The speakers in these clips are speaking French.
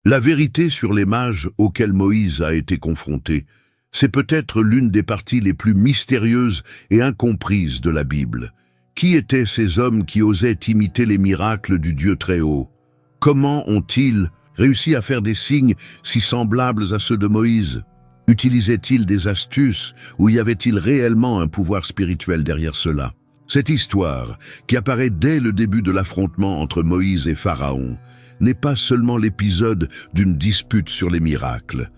La vérité sur les mages auxquels Moïse a été confronté, c'est peut-être l'une des parties les plus mystérieuses et incomprises de la Bible. Qui étaient ces hommes qui osaient imiter les miracles du Dieu Très-Haut? Comment ont-ils réussi à faire des signes si semblables à ceux de Moïse? Utilisaient-ils des astuces ou y avait-il réellement un pouvoir spirituel derrière cela? Cette histoire, qui apparaît dès le début de l'affrontement entre Moïse et Pharaon, n'est pas seulement l'épisode d'une dispute sur les miracles.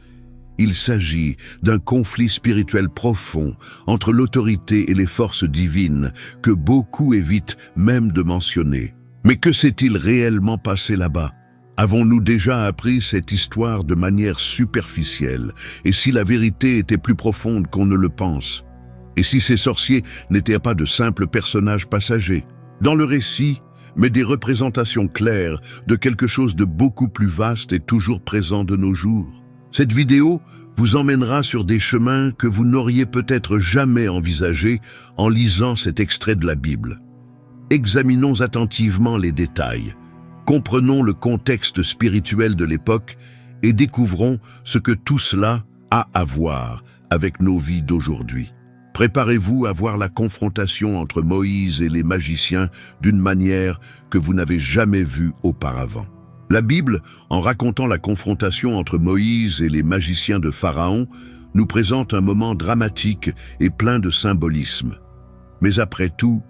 Il s'agit d'un conflit spirituel profond entre l'autorité et les forces divines que beaucoup évitent même de mentionner. Mais que s'est-il réellement passé là-bas? Avons-nous déjà appris cette histoire de manière superficielle? Et si la vérité était plus profonde qu'on ne le pense? Et si ces sorciers n'étaient pas de simples personnages passagers? Dans le récit, mais des représentations claires de quelque chose de beaucoup plus vaste et toujours présent de nos jours. Cette vidéo vous emmènera sur des chemins que vous n'auriez peut-être jamais envisagés en lisant cet extrait de la Bible. Examinons attentivement les détails, comprenons le contexte spirituel de l'époque et découvrons ce que tout cela a à voir avec nos vies d'aujourd'hui. Préparez-vous à voir la confrontation entre Moïse et les magiciens d'une manière que vous n'avez jamais vue auparavant. La Bible, en racontant la confrontation entre Moïse et les magiciens de Pharaon, nous présente un moment dramatique et plein de symbolisme. Mais après tout,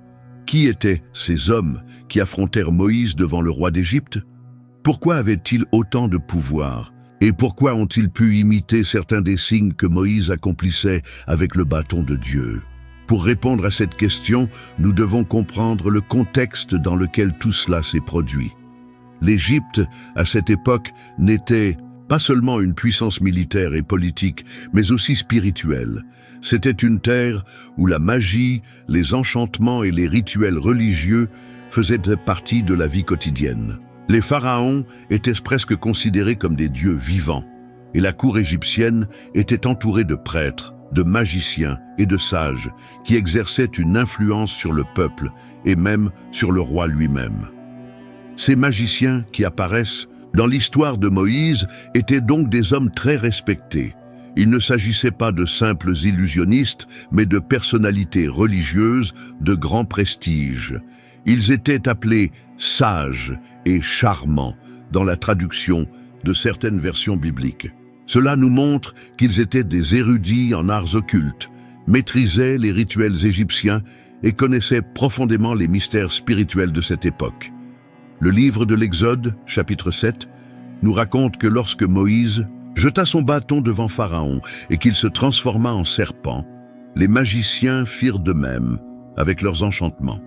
qui étaient ces hommes qui affrontèrent Moïse devant le roi d'Égypte? Pourquoi avaient-ils autant de pouvoir? Et pourquoi ont-ils pu imiter certains des signes que Moïse accomplissait avec le bâton de Dieu? Pour répondre à cette question, nous devons comprendre le contexte dans lequel tout cela s'est produit. L'Égypte, à cette époque, n'était pas seulement une puissance militaire et politique, mais aussi spirituelle. C'était une terre où la magie, les enchantements et les rituels religieux faisaient partie de la vie quotidienne. Les pharaons étaient presque considérés comme des dieux vivants, et la cour égyptienne était entourée de prêtres, de magiciens et de sages qui exerçaient une influence sur le peuple et même sur le roi lui-même. Ces magiciens qui apparaissent dans l'histoire de Moïse étaient donc des hommes très respectés. Il ne s'agissait pas de simples illusionnistes, mais de personnalités religieuses de grand prestige. Ils étaient appelés sages et charmants dans la traduction de certaines versions bibliques. Cela nous montre qu'ils étaient des érudits en arts occultes, maîtrisaient les rituels égyptiens et connaissaient profondément les mystères spirituels de cette époque. Le livre de l'Exode, chapitre 7, nous raconte que lorsque Moïse jeta son bâton devant Pharaon et qu'il se transforma en serpent, les magiciens firent de même avec leurs enchantements.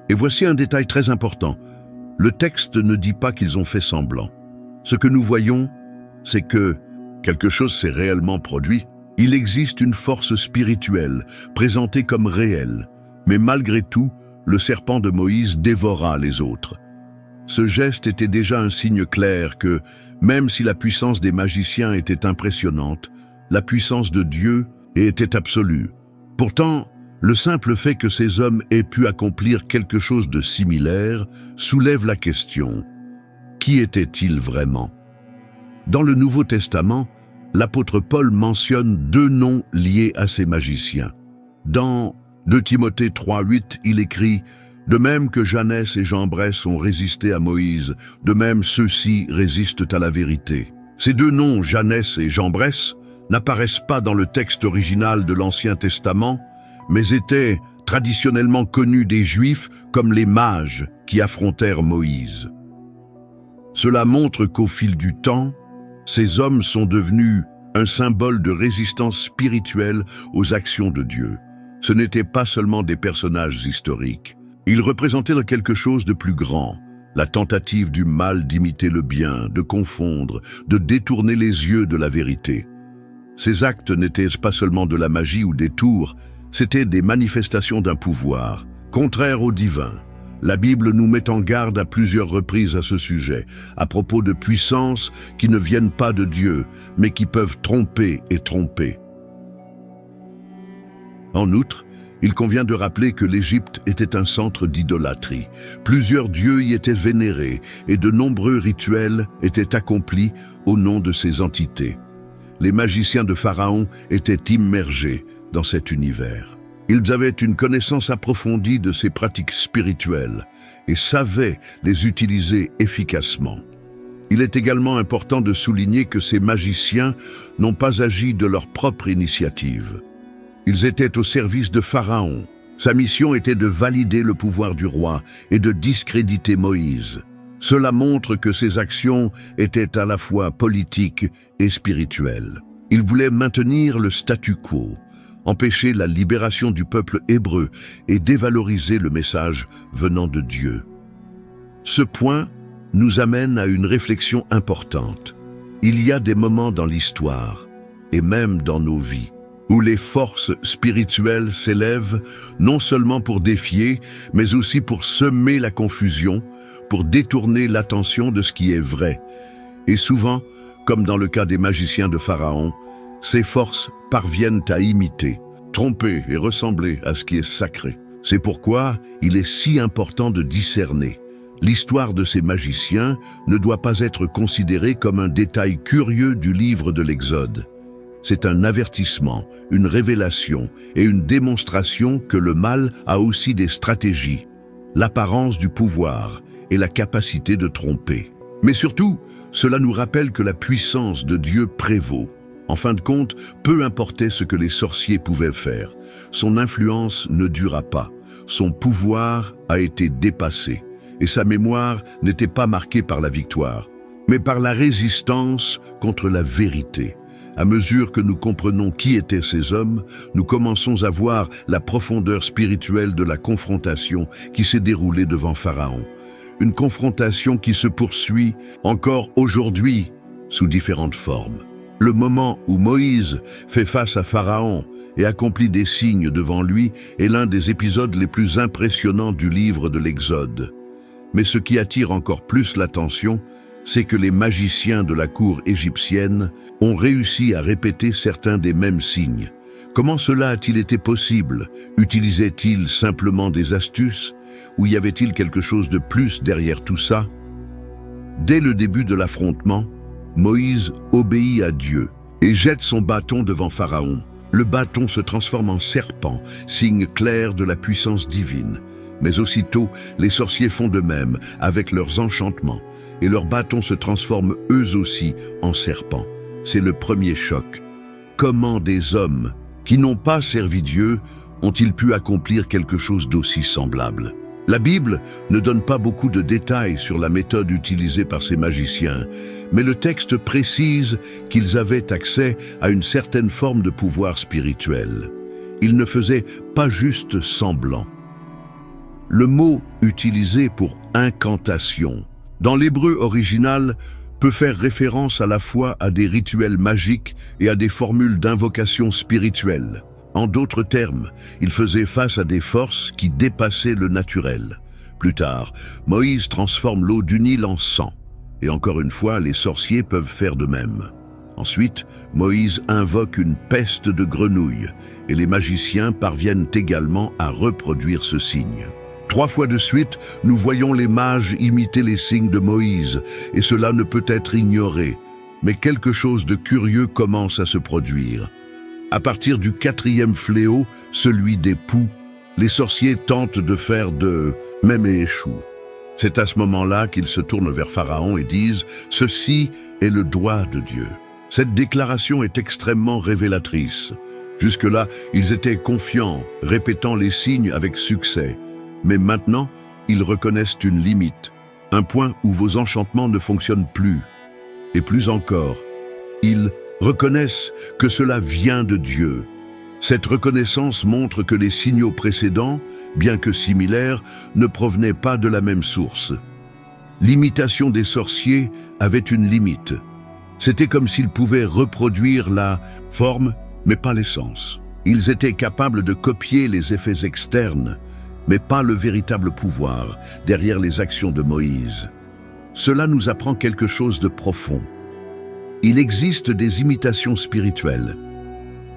Et voici un détail très important. Le texte ne dit pas qu'ils ont fait semblant. Ce que nous voyons, c'est que quelque chose s'est réellement produit. Il existe une force spirituelle, présentée comme réelle. Mais malgré tout, le serpent de Moïse dévora les autres. Ce geste était déjà un signe clair que, même si la puissance des magiciens était impressionnante, la puissance de Dieu était absolue. Pourtant, le simple fait que ces hommes aient pu accomplir quelque chose de similaire soulève la question: qui étaient-ils vraiment? Dans le Nouveau Testament, l'apôtre Paul mentionne deux noms liés à ces magiciens. Dans 2 Timothée 3,8, il écrit « De même que Janès et Jambres ont résisté à Moïse, de même ceux-ci résistent à la vérité. » Ces deux noms, Janès et Jambres, n'apparaissent pas dans le texte original de l'Ancien Testament, mais étaient traditionnellement connus des Juifs comme les mages qui affrontèrent Moïse. Cela montre qu'au fil du temps, ces hommes sont devenus un symbole de résistance spirituelle aux actions de Dieu. Ce n'étaient pas seulement des personnages historiques. Ils représentaient quelque chose de plus grand, la tentative du mal d'imiter le bien, de confondre, de détourner les yeux de la vérité. Ces actes n'étaient pas seulement de la magie ou des tours, c'étaient des manifestations d'un pouvoir, contraire au divin. La Bible nous met en garde à plusieurs reprises à ce sujet, à propos de puissances qui ne viennent pas de Dieu, mais qui peuvent tromper et tromper. En outre, Il convient de rappeler que l'Égypte était un centre d'idolâtrie. Plusieurs dieux y étaient vénérés et de nombreux rituels étaient accomplis au nom de ces entités. Les magiciens de Pharaon étaient immergés dans cet univers. Ils avaient une connaissance approfondie de ces pratiques spirituelles et savaient les utiliser efficacement. Il est également important de souligner que ces magiciens n'ont pas agi de leur propre initiative. Ils étaient au service de Pharaon. Sa mission était de valider le pouvoir du roi et de discréditer Moïse. Cela montre que ses actions étaient à la fois politiques et spirituelles. Il voulait maintenir le statu quo, empêcher la libération du peuple hébreu et dévaloriser le message venant de Dieu. Ce point nous amène à une réflexion importante. Il y a des moments dans l'histoire, et même dans nos vies, où les forces spirituelles s'élèvent non seulement pour défier, mais aussi pour semer la confusion, pour détourner l'attention de ce qui est vrai. Et souvent, comme dans le cas des magiciens de Pharaon, ces forces parviennent à imiter, tromper et ressembler à ce qui est sacré. C'est pourquoi il est si important de discerner. L'histoire de ces magiciens ne doit pas être considérée comme un détail curieux du livre de l'Exode. C'est un avertissement, une révélation et une démonstration que le mal a aussi des stratégies, l'apparence du pouvoir et la capacité de tromper. Mais surtout, cela nous rappelle que la puissance de Dieu prévaut. En fin de compte, peu importait ce que les sorciers pouvaient faire, son influence ne dura pas, son pouvoir a été dépassé, et sa mémoire n'était pas marquée par la victoire, mais par la résistance contre la vérité. À mesure que nous comprenons qui étaient ces hommes, nous commençons à voir la profondeur spirituelle de la confrontation qui s'est déroulée devant Pharaon. Une confrontation qui se poursuit encore aujourd'hui sous différentes formes. Le moment où Moïse fait face à Pharaon et accomplit des signes devant lui est l'un des épisodes les plus impressionnants du livre de l'Exode. Mais ce qui attire encore plus l'attention, c'est que les magiciens de la cour égyptienne ont réussi à répéter certains des mêmes signes. Comment cela a-t-il été possible? Utilisaient-ils simplement des astuces? Ou y avait-il quelque chose de plus derrière tout ça? Dès le début de l'affrontement, Moïse obéit à Dieu et jette son bâton devant Pharaon. Le bâton se transforme en serpent, signe clair de la puissance divine. Mais aussitôt, les sorciers font de même avec leurs enchantements, et leurs bâtons se transforment eux aussi en serpents. C'est le premier choc. Comment des hommes qui n'ont pas servi Dieu ont-ils pu accomplir quelque chose d'aussi semblable? La Bible ne donne pas beaucoup de détails sur la méthode utilisée par ces magiciens, mais le texte précise qu'ils avaient accès à une certaine forme de pouvoir spirituel. Ils ne faisaient pas juste semblant. Le mot utilisé pour incantation, dans l'hébreu original, peut faire référence à la fois à des rituels magiques et à des formules d'invocation spirituelle. En d'autres termes, il faisait face à des forces qui dépassaient le naturel. Plus tard, Moïse transforme l'eau du Nil en sang. Et encore une fois, les sorciers peuvent faire de même. Ensuite, Moïse invoque une peste de grenouilles, et les magiciens parviennent également à reproduire ce signe. 3 fois de suite, nous voyons les mages imiter les signes de Moïse, et cela ne peut être ignoré. Mais quelque chose de curieux commence à se produire. À partir du 4e fléau, celui des poux, les sorciers tentent de faire de même et échouent. C'est à ce moment-là qu'ils se tournent vers Pharaon et disent « Ceci est le doigt de Dieu ». Cette déclaration est extrêmement révélatrice. Jusque-là, ils étaient confiants, répétant les signes avec succès. Mais maintenant, ils reconnaissent une limite, un point où vos enchantements ne fonctionnent plus. Et plus encore, ils reconnaissent que cela vient de Dieu. Cette reconnaissance montre que les signaux précédents, bien que similaires, ne provenaient pas de la même source. L'imitation des sorciers avait une limite. C'était comme s'ils pouvaient reproduire la forme, mais pas l'essence. Ils étaient capables de copier les effets externes, mais pas le véritable pouvoir derrière les actions de Moïse. Cela nous apprend quelque chose de profond. Il existe des imitations spirituelles.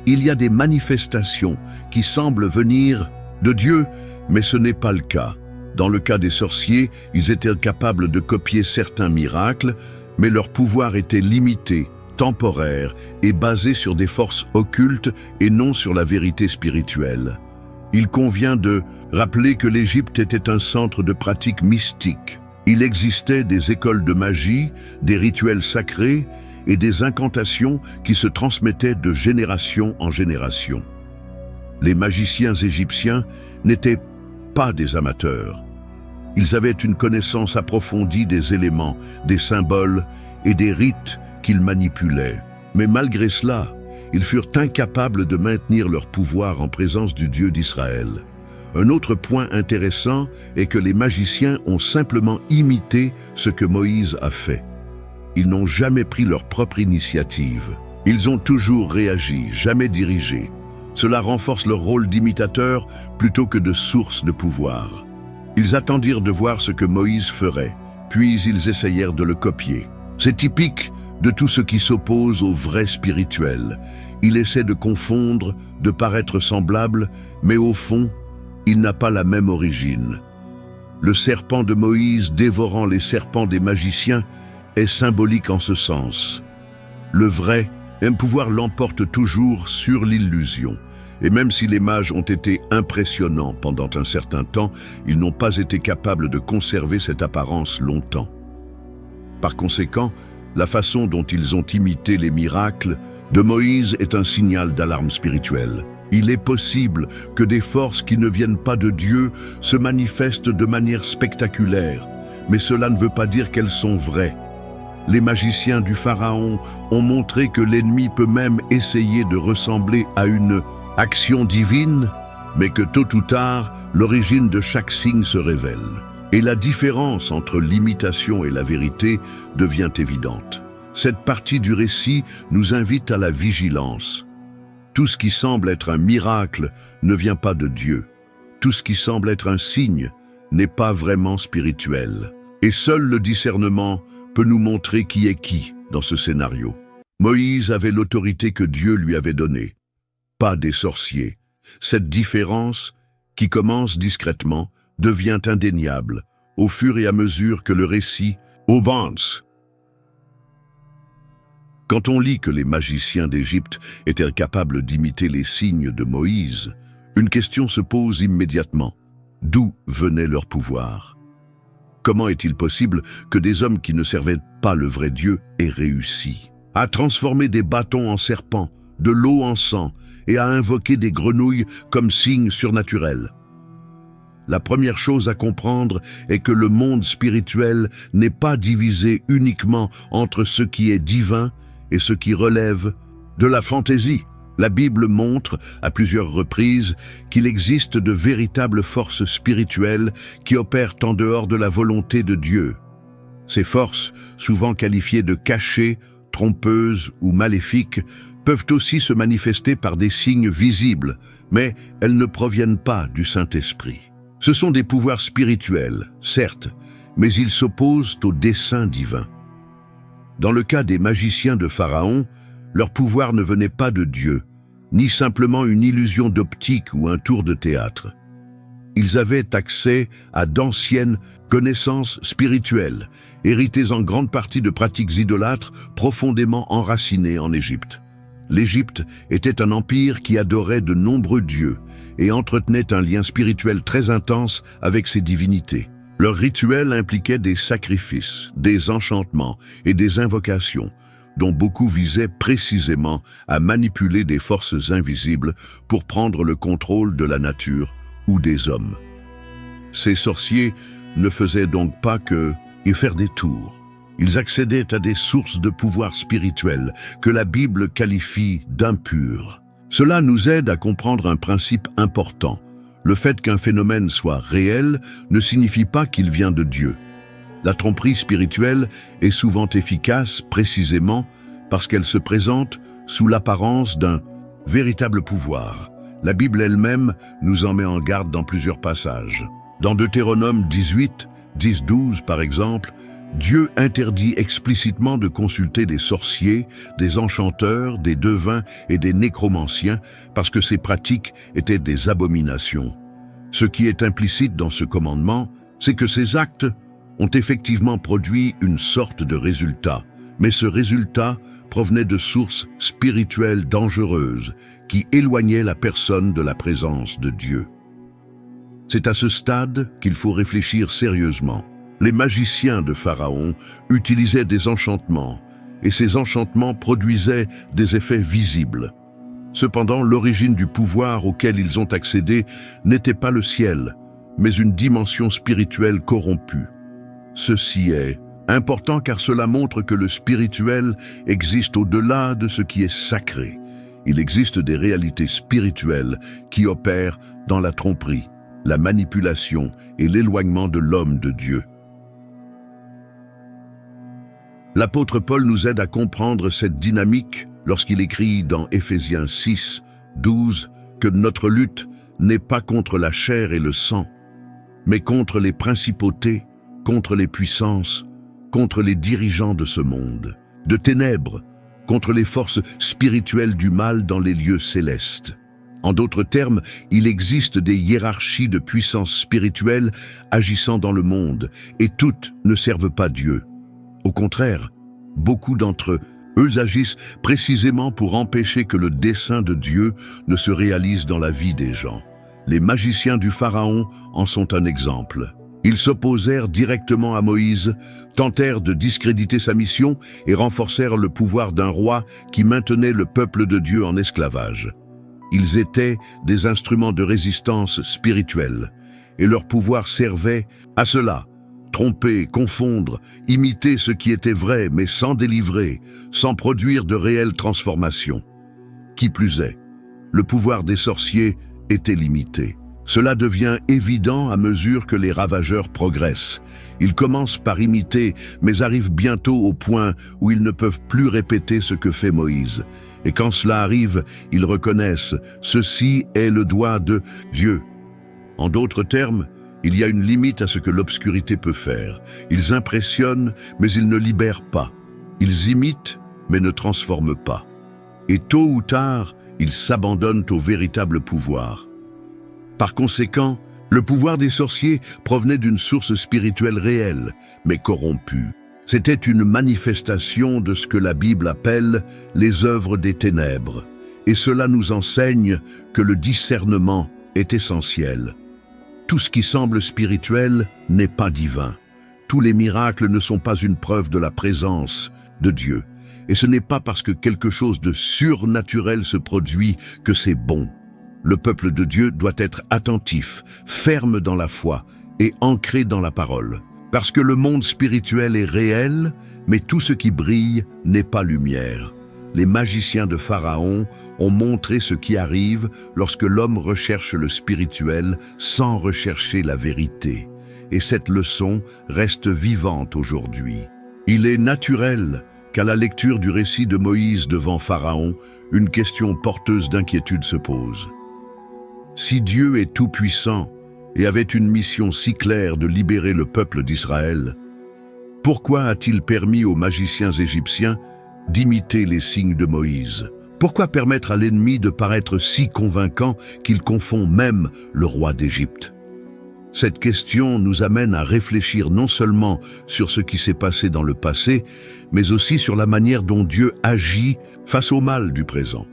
Il y a des manifestations qui semblent venir de Dieu, mais ce n'est pas le cas. Dans le cas des sorciers, ils étaient capables de copier certains miracles, mais leur pouvoir était limité, temporaire et basé sur des forces occultes et non sur la vérité spirituelle. Il convient de rappeler que l'Égypte était un centre de pratiques mystiques. Il existait des écoles de magie, des rituels sacrés et des incantations qui se transmettaient de génération en génération. Les magiciens égyptiens n'étaient pas des amateurs. Ils avaient une connaissance approfondie des éléments, des symboles et des rites qu'ils manipulaient. Mais malgré cela, ils furent incapables de maintenir leur pouvoir en présence du Dieu d'Israël. Un autre point intéressant est que les magiciens ont simplement imité ce que Moïse a fait. Ils n'ont jamais pris leur propre initiative. Ils ont toujours réagi, jamais dirigé. Cela renforce leur rôle d'imitateur plutôt que de source de pouvoir. Ils attendirent de voir ce que Moïse ferait, puis ils essayèrent de le copier. C'est typique de tout ce qui s'oppose au vrai spirituel. Il essaie de confondre, de paraître semblable, mais au fond, il n'a pas la même origine. Le serpent de Moïse dévorant les serpents des magiciens est symbolique en ce sens. Le vrai pouvoir l'emporte toujours sur l'illusion. Et même si les mages ont été impressionnants pendant un certain temps, ils n'ont pas été capables de conserver cette apparence longtemps. Par conséquent, la façon dont ils ont imité les miracles de Moïse est un signal d'alarme spirituelle. Il est possible que des forces qui ne viennent pas de Dieu se manifestent de manière spectaculaire, mais cela ne veut pas dire qu'elles sont vraies. Les magiciens du Pharaon ont montré que l'ennemi peut même essayer de ressembler à une action divine, mais que tôt ou tard, l'origine de chaque signe se révèle. Et la différence entre l'imitation et la vérité devient évidente. Cette partie du récit nous invite à la vigilance. Tout ce qui semble être un miracle ne vient pas de Dieu. Tout ce qui semble être un signe n'est pas vraiment spirituel. Et seul le discernement peut nous montrer qui est qui dans ce scénario. Moïse avait l'autorité que Dieu lui avait donnée, pas des sorciers. Cette différence, qui commence discrètement, devient indéniable au fur et à mesure que le récit avance. Quand on lit que les magiciens d'Égypte étaient capables d'imiter les signes de Moïse, une question se pose immédiatement. D'où venait leur pouvoir? Comment est-il possible que des hommes qui ne servaient pas le vrai Dieu aient réussi à transformer des bâtons en serpents, de l'eau en sang et à invoquer des grenouilles comme signe surnaturel? La première chose à comprendre est que le monde spirituel n'est pas divisé uniquement entre ce qui est divin et ce qui relève de la fantaisie. La Bible montre à plusieurs reprises qu'il existe de véritables forces spirituelles qui opèrent en dehors de la volonté de Dieu. Ces forces, souvent qualifiées de cachées, trompeuses ou maléfiques, peuvent aussi se manifester par des signes visibles, mais elles ne proviennent pas du Saint-Esprit. Ce sont des pouvoirs spirituels, certes, mais ils s'opposent au dessein divin. Dans le cas des magiciens de Pharaon, leur pouvoir ne venait pas de Dieu, ni simplement une illusion d'optique ou un tour de théâtre. Ils avaient accès à d'anciennes connaissances spirituelles, héritées en grande partie de pratiques idolâtres profondément enracinées en Égypte. L'Égypte était un empire qui adorait de nombreux dieux et entretenait un lien spirituel très intense avec ses divinités. Leurs rituels impliquaient des sacrifices, des enchantements et des invocations, dont beaucoup visaient précisément à manipuler des forces invisibles pour prendre le contrôle de la nature ou des hommes. Ces sorciers ne faisaient donc pas que y faire des tours. Ils accédaient à des sources de pouvoir spirituel que la Bible qualifie d'impures. Cela nous aide à comprendre un principe important. Le fait qu'un phénomène soit réel ne signifie pas qu'il vient de Dieu. La tromperie spirituelle est souvent efficace précisément parce qu'elle se présente sous l'apparence d'un véritable pouvoir. La Bible elle-même nous en met en garde dans plusieurs passages. Dans Deutéronome 18, 10-12 par exemple, Dieu interdit explicitement de consulter des sorciers, des enchanteurs, des devins et des nécromanciens parce que ces pratiques étaient des abominations. Ce qui est implicite dans ce commandement, c'est que ces actes ont effectivement produit une sorte de résultat, mais ce résultat provenait de sources spirituelles dangereuses qui éloignaient la personne de la présence de Dieu. C'est à ce stade qu'il faut réfléchir sérieusement. Les magiciens de Pharaon utilisaient des enchantements, et ces enchantements produisaient des effets visibles. Cependant, l'origine du pouvoir auquel ils ont accédé n'était pas le ciel, mais une dimension spirituelle corrompue. Ceci est important car cela montre que le spirituel existe au-delà de ce qui est sacré. Il existe des réalités spirituelles qui opèrent dans la tromperie, la manipulation et l'éloignement de l'homme de Dieu. L'apôtre Paul nous aide à comprendre cette dynamique lorsqu'il écrit dans Éphésiens 6, 12 que notre lutte n'est pas contre la chair et le sang, mais contre les principautés, contre les puissances, contre les dirigeants de ce monde, de ténèbres, contre les forces spirituelles du mal dans les lieux célestes. En d'autres termes, il existe des hiérarchies de puissance spirituelle agissant dans le monde, et toutes ne servent pas Dieu. Au contraire, beaucoup d'entre eux agissent précisément pour empêcher que le dessein de Dieu ne se réalise dans la vie des gens. Les magiciens du Pharaon en sont un exemple. Ils s'opposèrent directement à Moïse, tentèrent de discréditer sa mission et renforcèrent le pouvoir d'un roi qui maintenait le peuple de Dieu en esclavage. Ils étaient des instruments de résistance spirituelle, et leur pouvoir servait à cela: tromper, confondre, imiter ce qui était vrai mais sans délivrer, sans produire de réelles transformations. Qui plus est, le pouvoir des sorciers était limité. Cela devient évident à mesure que les ravageurs progressent. Ils commencent par imiter, mais arrivent bientôt au point où ils ne peuvent plus répéter ce que fait Moïse. Et quand cela arrive, ils reconnaissent « Ceci est le doigt de Dieu ». En d'autres termes, il y a une limite à ce que l'obscurité peut faire. Ils impressionnent, mais ils ne libèrent pas. Ils imitent, mais ne transforment pas. Et tôt ou tard, ils s'abandonnent au véritable pouvoir. Par conséquent, le pouvoir des sorciers provenait d'une source spirituelle réelle, mais corrompue. C'était une manifestation de ce que la Bible appelle les œuvres des ténèbres. Et cela nous enseigne que le discernement est essentiel. Tout ce qui semble spirituel n'est pas divin. Tous les miracles ne sont pas une preuve de la présence de Dieu. Et ce n'est pas parce que quelque chose de surnaturel se produit que c'est bon. Le peuple de Dieu doit être attentif, ferme dans la foi et ancré dans la parole. Parce que le monde spirituel est réel, mais tout ce qui brille n'est pas lumière. Les magiciens de Pharaon ont montré ce qui arrive lorsque l'homme recherche le spirituel sans rechercher la vérité. Et cette leçon reste vivante aujourd'hui. Il est naturel qu'à la lecture du récit de Moïse devant Pharaon, une question porteuse d'inquiétude se pose. Si Dieu est tout-puissant et avait une mission si claire de libérer le peuple d'Israël, pourquoi a-t-il permis aux magiciens égyptiens d'imiter les signes de Moïse? Pourquoi permettre à l'ennemi de paraître si convaincant qu'il confond même le roi d'Égypte? Cette question nous amène à réfléchir non seulement sur ce qui s'est passé dans le passé, mais aussi sur la manière dont Dieu agit face au mal du présent.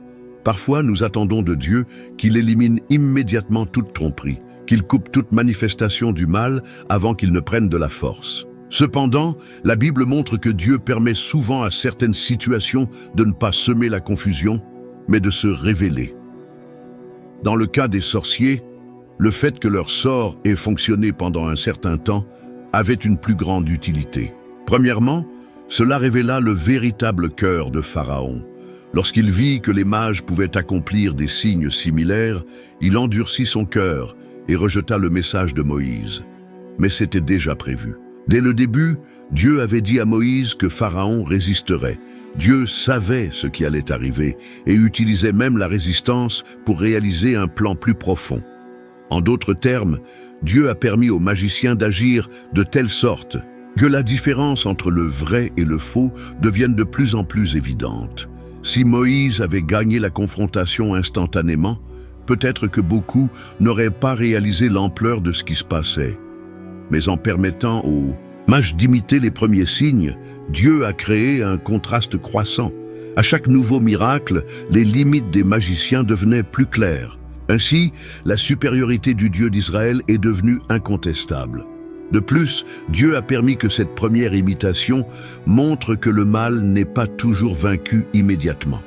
Parfois, nous attendons de Dieu qu'il élimine immédiatement toute tromperie, qu'il coupe toute manifestation du mal avant qu'il ne prenne de la force. Cependant, la Bible montre que Dieu permet souvent à certaines situations de ne pas semer la confusion, mais de se révéler. Dans le cas des sorciers, le fait que leur sort ait fonctionné pendant un certain temps avait une plus grande utilité. Premièrement, cela révéla le véritable cœur de Pharaon. Lorsqu'il vit que les mages pouvaient accomplir des signes similaires, il endurcit son cœur et rejeta le message de Moïse. Mais c'était déjà prévu. Dès le début, Dieu avait dit à Moïse que Pharaon résisterait. Dieu savait ce qui allait arriver et utilisait même la résistance pour réaliser un plan plus profond. En d'autres termes, Dieu a permis aux magiciens d'agir de telle sorte que la différence entre le vrai et le faux devienne de plus en plus évidente. Si Moïse avait gagné la confrontation instantanément, Peut-être que beaucoup n'auraient pas réalisé l'ampleur de ce qui se passait. Mais en permettant aux mages d'imiter les premiers signes, Dieu a créé un contraste croissant. À chaque nouveau miracle, les limites des magiciens devenaient plus claires. Ainsi, la supériorité du Dieu d'Israël est devenue incontestable. De plus, Dieu a permis que cette première imitation montre que le mal n'est pas toujours vaincu immédiatement.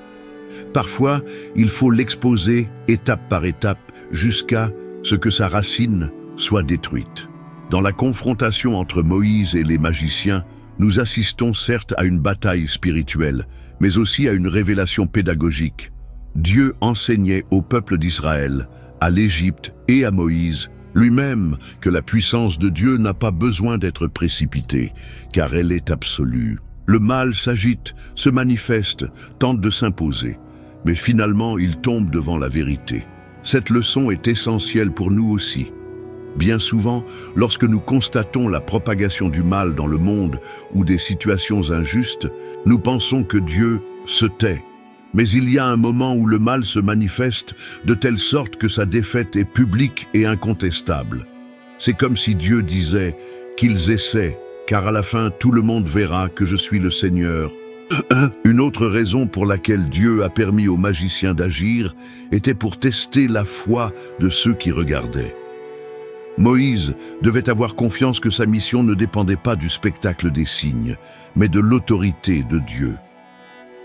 Parfois, il faut l'exposer étape par étape jusqu'à ce que sa racine soit détruite. Dans la confrontation entre Moïse et les magiciens, nous assistons certes à une bataille spirituelle, mais aussi à une révélation pédagogique. Dieu enseignait au peuple d'Israël, à l'Égypte et à Moïse, lui-même, que la puissance de Dieu n'a pas besoin d'être précipitée, car elle est absolue. Le mal s'agite, se manifeste, tente de s'imposer, mais finalement il tombe devant la vérité. Cette leçon est essentielle pour nous aussi. Bien souvent, lorsque nous constatons la propagation du mal dans le monde ou des situations injustes, nous pensons que Dieu se tait. Mais il y a un moment où le mal se manifeste de telle sorte que sa défaite est publique et incontestable. C'est comme si Dieu disait qu'ils essaient, car à la fin tout le monde verra que je suis le Seigneur. Une autre raison pour laquelle Dieu a permis aux magiciens d'agir était pour tester la foi de ceux qui regardaient. Moïse devait avoir confiance que sa mission ne dépendait pas du spectacle des signes, mais de l'autorité de Dieu.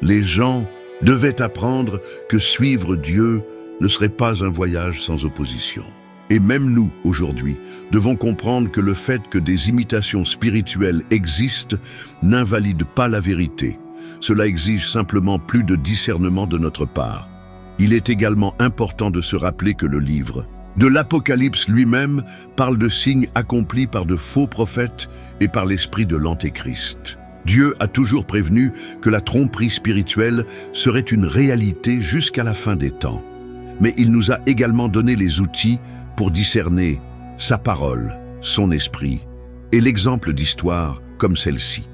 Les gens devaient apprendre que suivre Dieu ne serait pas un voyage sans opposition. Et même nous, aujourd'hui, devons comprendre que le fait que des imitations spirituelles existent n'invalide pas la vérité. Cela exige simplement plus de discernement de notre part. Il est également important de se rappeler que le livre de l'Apocalypse lui-même parle de signes accomplis par de faux prophètes et par l'esprit de l'Antéchrist. Dieu a toujours prévenu que la tromperie spirituelle serait une réalité jusqu'à la fin des temps. Mais il nous a également donné les outils pour discerner sa parole, son esprit et l'exemple d'histoire comme celle-ci.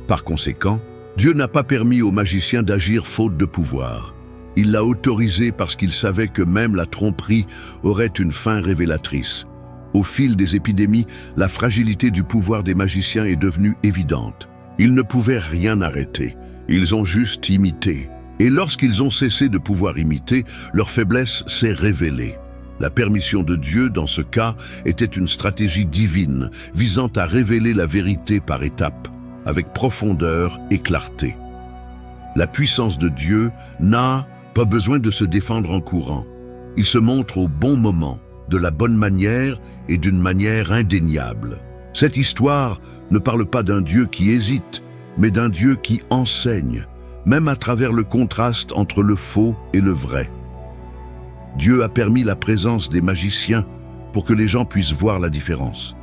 Par conséquent, Dieu n'a pas permis aux magiciens d'agir faute de pouvoir. Il l'a autorisé parce qu'il savait que même la tromperie aurait une fin révélatrice. Au fil des épidémies, la fragilité du pouvoir des magiciens est devenue évidente. Ils ne pouvaient rien arrêter, ils ont juste imité. Et lorsqu'ils ont cessé de pouvoir imiter, leur faiblesse s'est révélée. La permission de Dieu, dans ce cas, était une stratégie divine, visant à révéler la vérité par étapes, avec profondeur et clarté. La puissance de Dieu n'a pas besoin de se défendre en courant. Il se montre au bon moment, de la bonne manière et d'une manière indéniable. Cette histoire ne parle pas d'un Dieu qui hésite, mais d'un Dieu qui enseigne, même à travers le contraste entre le faux et le vrai. Dieu a permis la présence des magiciens pour que les gens puissent voir la différence,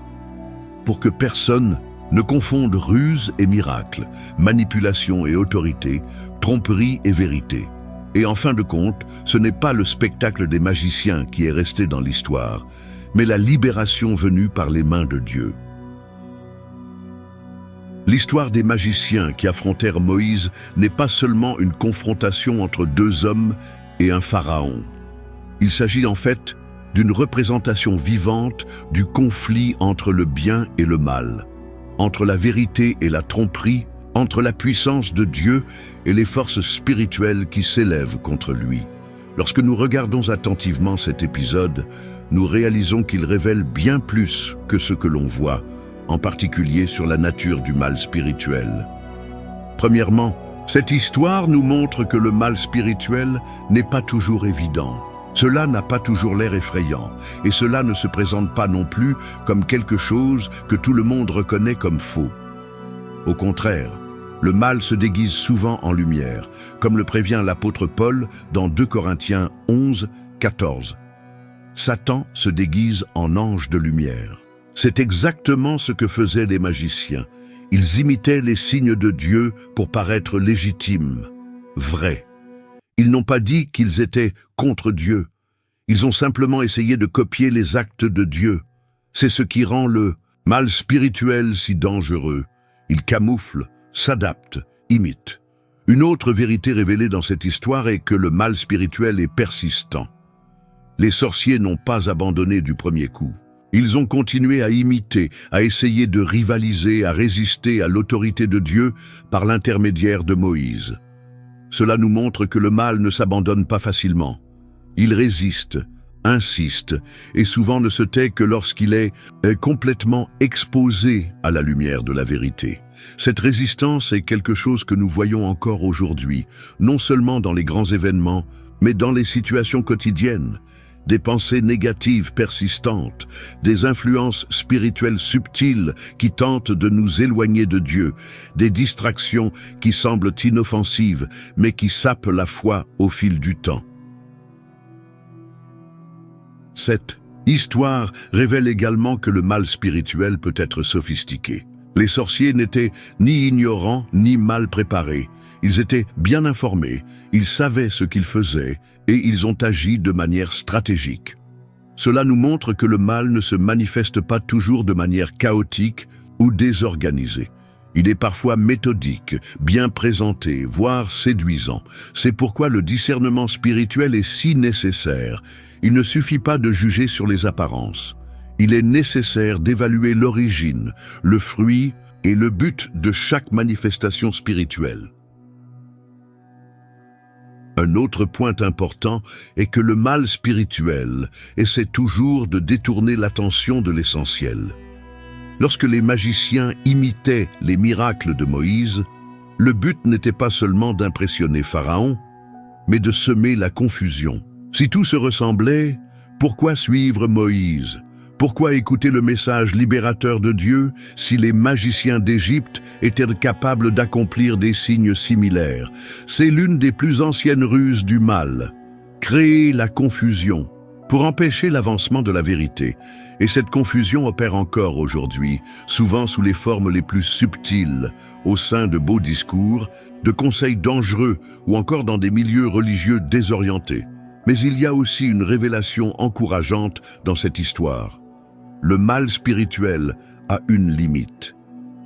pour que personne ne confonde ruse et miracle, manipulation et autorité, tromperie et vérité. Et en fin de compte, ce n'est pas le spectacle des magiciens qui est resté dans l'histoire, mais la libération venue par les mains de Dieu. L'histoire des magiciens qui affrontèrent Moïse n'est pas seulement une confrontation entre deux hommes et un pharaon. Il s'agit en fait d'une représentation vivante du conflit entre le bien et le mal, entre la vérité et la tromperie, entre la puissance de Dieu et les forces spirituelles qui s'élèvent contre lui. Lorsque nous regardons attentivement cet épisode, nous réalisons qu'il révèle bien plus que ce que l'on voit, en particulier sur la nature du mal spirituel. Premièrement, cette histoire nous montre que le mal spirituel n'est pas toujours évident. Cela n'a pas toujours l'air effrayant, et cela ne se présente pas non plus comme quelque chose que tout le monde reconnaît comme faux. Au contraire, le mal se déguise souvent en lumière, comme le prévient l'apôtre Paul dans 2 Corinthiens 11, 14. Satan se déguise en ange de lumière. C'est exactement ce que faisaient les magiciens. Ils imitaient les signes de Dieu pour paraître légitimes, vrais. Ils n'ont pas dit qu'ils étaient contre Dieu. Ils ont simplement essayé de copier les actes de Dieu. C'est ce qui rend le mal spirituel si dangereux. Il camoufle, s'adapte, imite. Une autre vérité révélée dans cette histoire est que le mal spirituel est persistant. Les sorciers n'ont pas abandonné du premier coup. Ils ont continué à imiter, à essayer de rivaliser, à résister à l'autorité de Dieu par l'intermédiaire de Moïse. Cela nous montre que le mal ne s'abandonne pas facilement. Il résiste, insiste, et souvent ne se tait que lorsqu'il est complètement exposé à la lumière de la vérité. Cette résistance est quelque chose que nous voyons encore aujourd'hui, non seulement dans les grands événements, mais dans les situations quotidiennes. Des pensées négatives persistantes, des influences spirituelles subtiles qui tentent de nous éloigner de Dieu, des distractions qui semblent inoffensives, mais qui sapent la foi au fil du temps. Cette histoire révèle également que le mal spirituel peut être sophistiqué. Les sorciers n'étaient ni ignorants ni mal préparés. Ils étaient bien informés, ils savaient ce qu'ils faisaient et ils ont agi de manière stratégique. Cela nous montre que le mal ne se manifeste pas toujours de manière chaotique ou désorganisée. Il est parfois méthodique, bien présenté, voire séduisant. C'est pourquoi le discernement spirituel est si nécessaire. Il ne suffit pas de juger sur les apparences. Il est nécessaire d'évaluer l'origine, le fruit et le but de chaque manifestation spirituelle. Un autre point important est que le mal spirituel essaie toujours de détourner l'attention de l'essentiel. Lorsque les magiciens imitaient les miracles de Moïse, le but n'était pas seulement d'impressionner Pharaon, mais de semer la confusion. Si tout se ressemblait, pourquoi suivre Moïse ? Pourquoi écouter le message libérateur de Dieu si les magiciens d'Égypte étaient capables d'accomplir des signes similaires? C'est l'une des plus anciennes ruses du mal, créer la confusion pour empêcher l'avancement de la vérité. Et cette confusion opère encore aujourd'hui, souvent sous les formes les plus subtiles, au sein de beaux discours, de conseils dangereux ou encore dans des milieux religieux désorientés. Mais il y a aussi une révélation encourageante dans cette histoire. Le mal spirituel a une limite.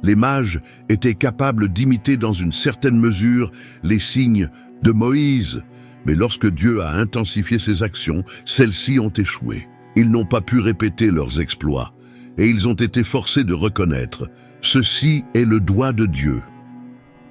Les mages étaient capables d'imiter dans une certaine mesure les signes de Moïse, mais lorsque Dieu a intensifié ses actions, celles-ci ont échoué. Ils n'ont pas pu répéter leurs exploits, et ils ont été forcés de reconnaître « Ceci est le doigt de Dieu ».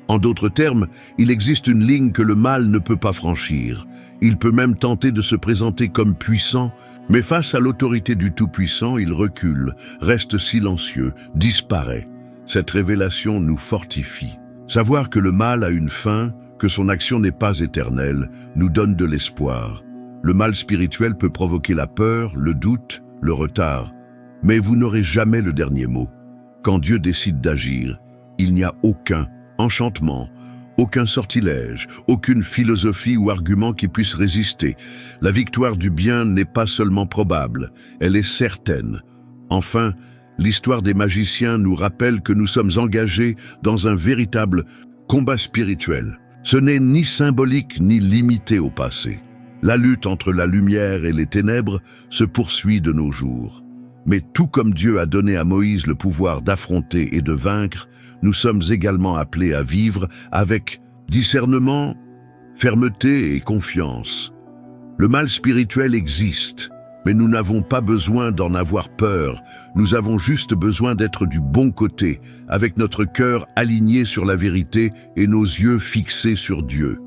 En d'autres termes, il existe une ligne que le mal ne peut pas franchir. Il peut même tenter de se présenter comme puissant, mais face à l'autorité du Tout-Puissant, il recule, reste silencieux, disparaît. Cette révélation nous fortifie. Savoir que le mal a une fin, que son action n'est pas éternelle, nous donne de l'espoir. Le mal spirituel peut provoquer la peur, le doute, le retard. Mais vous n'aurez jamais le dernier mot. Quand Dieu décide d'agir, il n'y a aucun enchantement, aucun sortilège, aucune philosophie ou argument qui puisse résister. La victoire du bien n'est pas seulement probable, elle est certaine. Enfin, l'histoire des magiciens nous rappelle que nous sommes engagés dans un véritable combat spirituel. Ce n'est ni symbolique ni limité au passé. La lutte entre la lumière et les ténèbres se poursuit de nos jours. Mais tout comme Dieu a donné à Moïse le pouvoir d'affronter et de vaincre, nous sommes également appelés à vivre avec discernement, fermeté et confiance. Le mal spirituel existe, mais nous n'avons pas besoin d'en avoir peur. Nous avons juste besoin d'être du bon côté, avec notre cœur aligné sur la vérité et nos yeux fixés sur Dieu.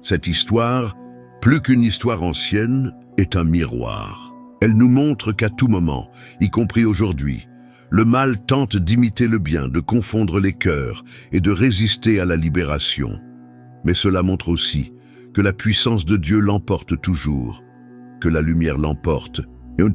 Cette histoire, plus qu'une histoire ancienne, est un miroir. Elle nous montre qu'à tout moment, y compris aujourd'hui, le mal tente d'imiter le bien, de confondre les cœurs et de résister à la libération. Mais cela montre aussi que la puissance de Dieu l'emporte toujours, que la lumière l'emporte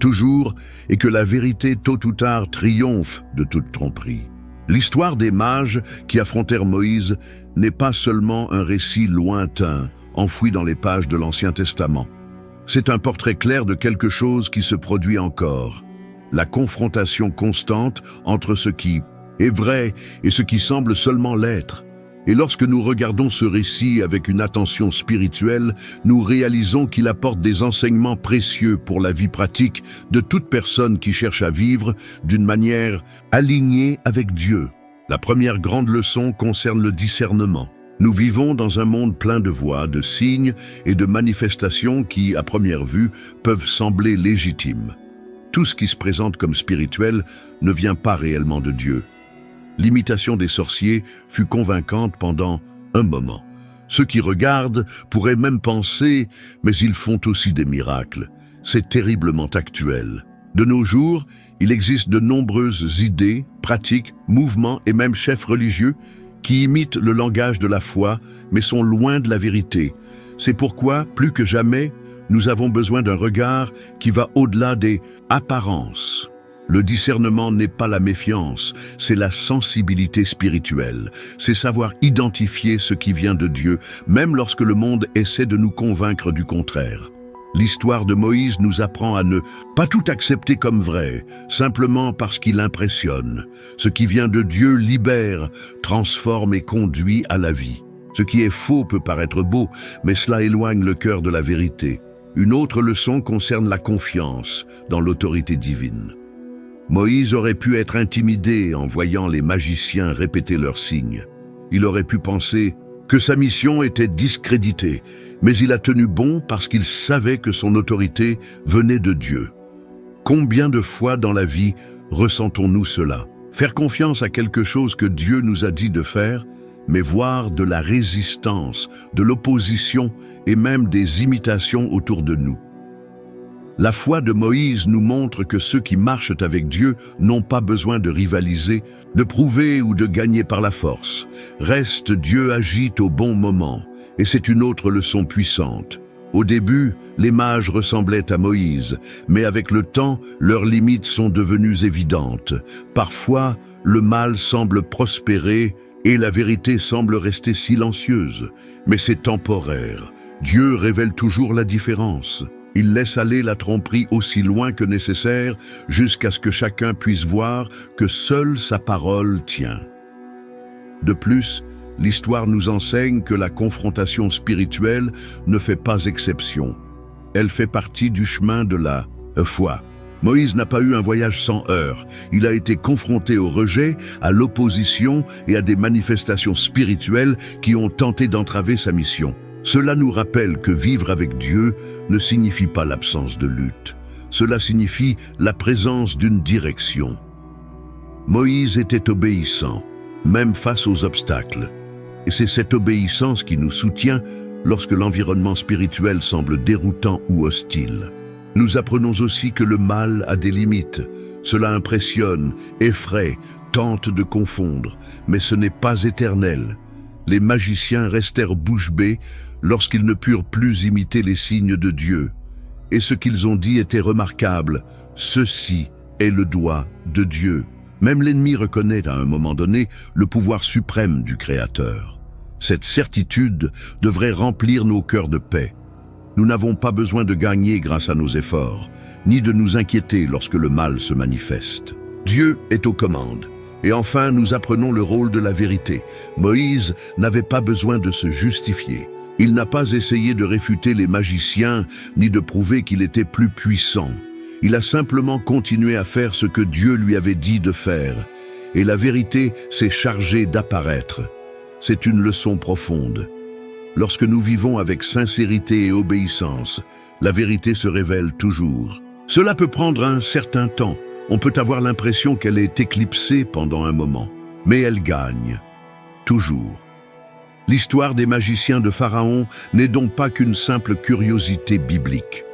toujours et que la vérité tôt ou tard triomphe de toute tromperie. L'histoire des mages qui affrontèrent Moïse n'est pas seulement un récit lointain, enfoui dans les pages de l'Ancien Testament. C'est un portrait clair de quelque chose qui se produit encore. La confrontation constante entre ce qui est vrai et ce qui semble seulement l'être. Et lorsque nous regardons ce récit avec une attention spirituelle, nous réalisons qu'il apporte des enseignements précieux pour la vie pratique de toute personne qui cherche à vivre d'une manière alignée avec Dieu. La première grande leçon concerne le discernement. Nous vivons dans un monde plein de voix, de signes et de manifestations qui, à première vue, peuvent sembler légitimes. Tout ce qui se présente comme spirituel ne vient pas réellement de Dieu. L'imitation des sorciers fut convaincante pendant un moment. Ceux qui regardent pourraient même penser « mais ils font aussi des miracles ». C'est terriblement actuel. De nos jours, il existe de nombreuses idées, pratiques, mouvements et même chefs religieux qui imitent le langage de la foi, mais sont loin de la vérité. C'est pourquoi, plus que jamais, nous avons besoin d'un regard qui va au-delà des apparences. Le discernement n'est pas la méfiance, c'est la sensibilité spirituelle. C'est savoir identifier ce qui vient de Dieu, même lorsque le monde essaie de nous convaincre du contraire. L'histoire de Moïse nous apprend à ne pas tout accepter comme vrai, simplement parce qu'il impressionne. Ce qui vient de Dieu libère, transforme et conduit à la vie. Ce qui est faux peut paraître beau, mais cela éloigne le cœur de la vérité. Une autre leçon concerne la confiance dans l'autorité divine. Moïse aurait pu être intimidé en voyant les magiciens répéter leurs signes. Il aurait pu penser que sa mission était discréditée, mais il a tenu bon parce qu'il savait que son autorité venait de Dieu. Combien de fois dans la vie ressentons-nous cela? Faire confiance à quelque chose que Dieu nous a dit de faire, mais voir de la résistance, de l'opposition et même des imitations autour de nous. La foi de Moïse nous montre que ceux qui marchent avec Dieu n'ont pas besoin de rivaliser, de prouver ou de gagner par la force. Reste, Dieu agit au bon moment, et c'est une autre leçon puissante. Au début, les mages ressemblaient à Moïse, mais avec le temps, leurs limites sont devenues évidentes. Parfois, le mal semble prospérer et la vérité semble rester silencieuse. Mais c'est temporaire. Dieu révèle toujours la différence. Il laisse aller la tromperie aussi loin que nécessaire jusqu'à ce que chacun puisse voir que seule sa parole tient. De plus, l'histoire nous enseigne que la confrontation spirituelle ne fait pas exception. Elle fait partie du chemin de la foi. Moïse n'a pas eu un voyage sans heurts. Il a été confronté au rejet, à l'opposition et à des manifestations spirituelles qui ont tenté d'entraver sa mission. Cela nous rappelle que vivre avec Dieu ne signifie pas l'absence de lutte. Cela signifie la présence d'une direction. Moïse était obéissant, même face aux obstacles. Et c'est cette obéissance qui nous soutient lorsque l'environnement spirituel semble déroutant ou hostile. Nous apprenons aussi que le mal a des limites. Cela impressionne, effraie, tente de confondre, mais ce n'est pas éternel. Les magiciens restèrent bouche bée lorsqu'ils ne purent plus imiter les signes de Dieu. Et ce qu'ils ont dit était remarquable. Ceci est le doigt de Dieu. Même l'ennemi reconnaît à un moment donné le pouvoir suprême du Créateur. Cette certitude devrait remplir nos cœurs de paix. Nous n'avons pas besoin de gagner grâce à nos efforts, ni de nous inquiéter lorsque le mal se manifeste. Dieu est aux commandes. Et enfin, nous apprenons le rôle de la vérité. Moïse n'avait pas besoin de se justifier. Il n'a pas essayé de réfuter les magiciens, ni de prouver qu'il était plus puissant. Il a simplement continué à faire ce que Dieu lui avait dit de faire. Et la vérité s'est chargée d'apparaître. C'est une leçon profonde. Lorsque nous vivons avec sincérité et obéissance, la vérité se révèle toujours. Cela peut prendre un certain temps. On peut avoir l'impression qu'elle est éclipsée pendant un moment, mais elle gagne, toujours. L'histoire des magiciens de Pharaon n'est donc pas qu'une simple curiosité biblique.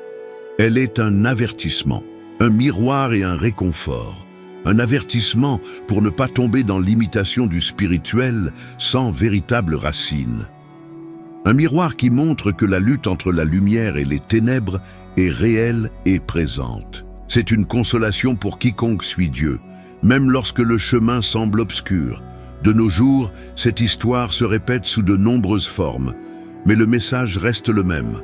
Elle est un avertissement, un miroir et un réconfort. Un avertissement pour ne pas tomber dans l'imitation du spirituel sans véritable racine. Un miroir qui montre que la lutte entre la lumière et les ténèbres est réelle et présente. C'est une consolation pour quiconque suit Dieu, même lorsque le chemin semble obscur. De nos jours, cette histoire se répète sous de nombreuses formes, mais le message reste le même.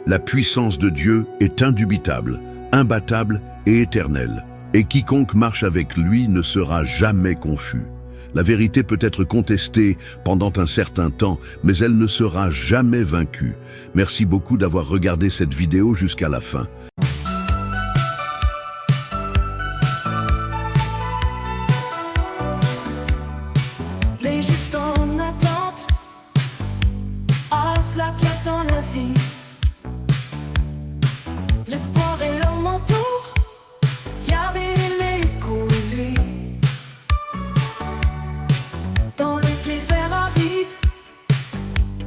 La puissance de Dieu est indubitable, imbattable et éternelle, et quiconque marche avec lui ne sera jamais confus. La vérité peut être contestée pendant un certain temps, mais elle ne sera jamais vaincue. Merci beaucoup d'avoir regardé cette vidéo jusqu'à la fin. Les juste en attente y a dans la vie l'espoir et le manteau, y avait l'écho de lui. Dans les déserts arides,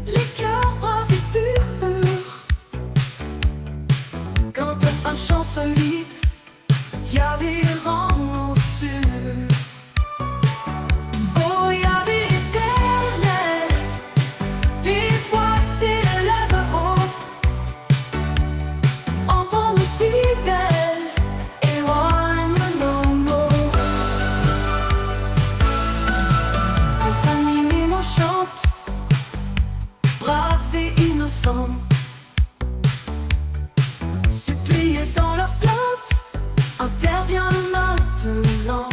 les cœurs braves et purs. Quand un chant solide, y avait rang sûr. Oh, y avait éternel, les voix s'élèvent haut. Entendre fidèle, éloigne nos mots. Les animaux chantent, braves et innocents, suppliés dans leurs plaintes, intervient maintenant.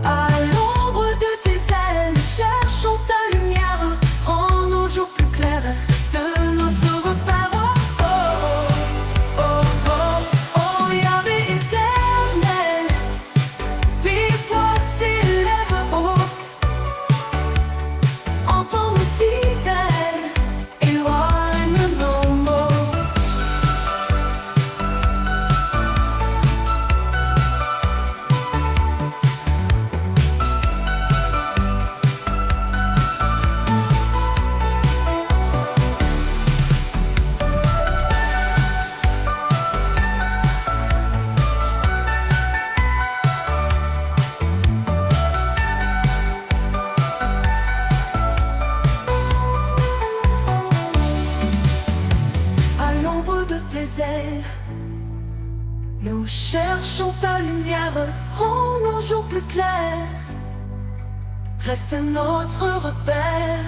À l'ombre de tes ailes, cherchons ta lumière, rends nos jours plus clairs, reste notre repère. Oh, oh, oh, oh, oh, Yahvé éternel, les voix s'élèvent haut. Entends-nous fidèles, éloigne nos mots. À l'ombre de tes ailes, nous cherchons ta lumière, rends nos jours plus clairs, reste notre repère.